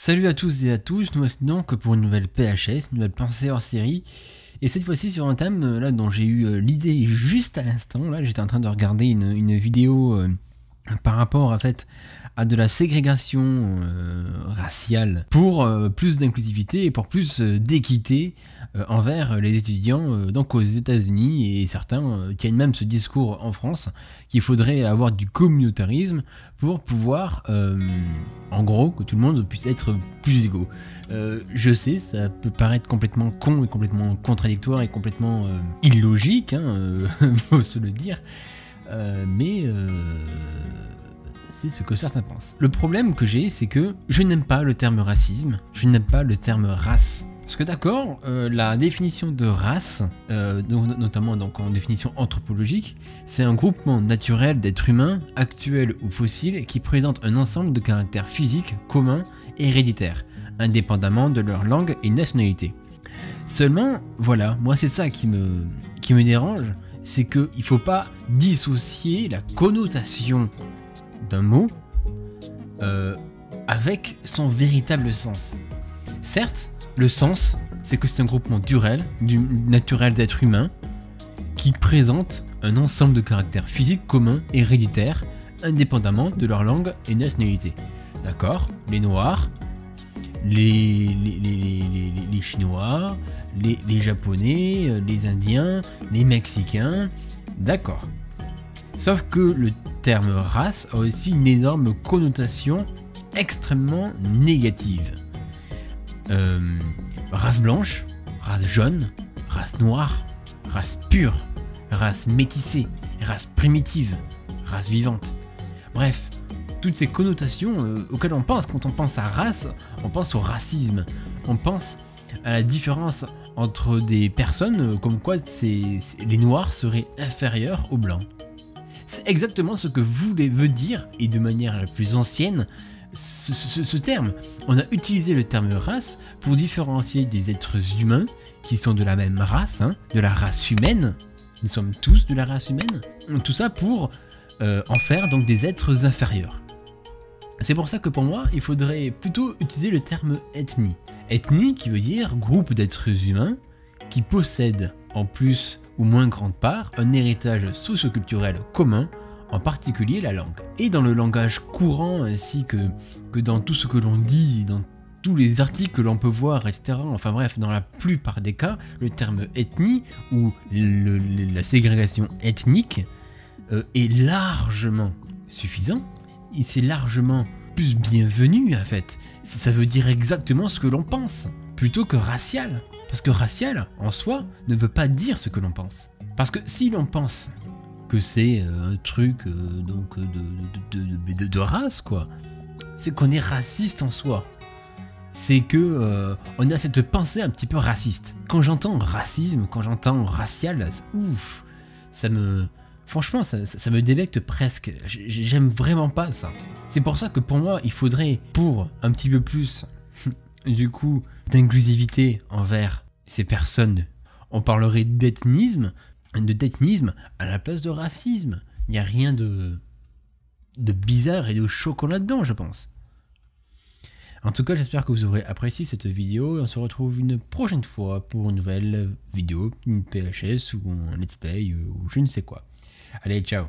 Salut à tous et à tous, nous voici donc pour une nouvelle PHS, une nouvelle pensée hors série. Et cette fois-ci sur un thème là dont j'ai eu l'idée juste à l'instant. Là j'étais en train de regarder une vidéo par rapport en fait à de la ségrégation raciale pour plus d'inclusivité et pour plus d'équité envers les étudiants donc aux États-Unis, et certains tiennent même ce discours en France qu'il faudrait avoir du communautarisme pour pouvoir en gros que tout le monde puisse être plus égaux. Je sais, ça peut paraître complètement con et complètement contradictoire et complètement illogique, faut se le dire, mais c'est ce que certains pensent. Le problème que j'ai, c'est que je n'aime pas le terme racisme, je n'aime pas le terme race. Parce que d'accord, la définition de race, notamment donc en définition anthropologique, c'est un groupement naturel d'êtres humains, actuels ou fossiles, qui présente un ensemble de caractères physiques communs et héréditaires, indépendamment de leur langue et nationalité. Seulement, voilà, moi c'est ça qui me dérange, c'est qu'il ne faut pas dissocier la connotation d'un mot avec son véritable sens. Certes, le sens, c'est que c'est un groupement naturel d'êtres humains qui présente un ensemble de caractères physiques communs et héréditaires, indépendamment de leur langue et nationalité. D'accord ? Les Noirs, les Chinois, les Japonais, les Indiens, les Mexicains, d'accord. Sauf que le terme race a aussi une énorme connotation extrêmement négative. Race blanche, race jaune, race noire, race pure, race métissée, race primitive, race vivante. Bref, toutes ces connotations auxquelles on pense quand on pense à race, on pense au racisme, on pense à la différence entre des personnes comme quoi les noirs seraient inférieurs aux blancs. C'est exactement ce que veut dire, et de manière la plus ancienne, ce terme. On a utilisé le terme race pour différencier des êtres humains qui sont de la même race, de la race humaine. Nous sommes tous de la race humaine. Tout ça pour en faire donc des êtres inférieurs. C'est pour ça que pour moi, il faudrait plutôt utiliser le terme ethnie. Ethnie qui veut dire groupe d'êtres humains qui possèdent en plus ou moins grande part un héritage socio-culturel commun, en particulier la langue. Et dans le langage courant ainsi que dans tout ce que l'on dit, dans tous les articles que l'on peut voir, etc. Enfin bref, dans la plupart des cas, le terme ethnie ou la ségrégation ethnique est largement suffisant. Et c'est largement plus bienvenu en fait. Ça veut dire exactement ce que l'on pense, plutôt que racial. Parce que racial, en soi, ne veut pas dire ce que l'on pense. Parce que si l'on pense que c'est un truc donc de race, quoi, c'est qu'on est raciste en soi. C'est que on a cette pensée un petit peu raciste. Quand j'entends racisme, quand j'entends racial, ouf, franchement, ça me débecte presque. J'aime vraiment pas ça. C'est pour ça que pour moi, il faudrait, pour un petit peu plus, du coup, d'inclusivité envers ces personnes, on parlerait d'ethnisme à la place de racisme. Il n'y a rien de bizarre et de choquant là-dedans, je pense. En tout cas, j'espère que vous aurez apprécié cette vidéo et on se retrouve une prochaine fois pour une nouvelle vidéo, une PHS ou un let's play ou je ne sais quoi. Allez, ciao!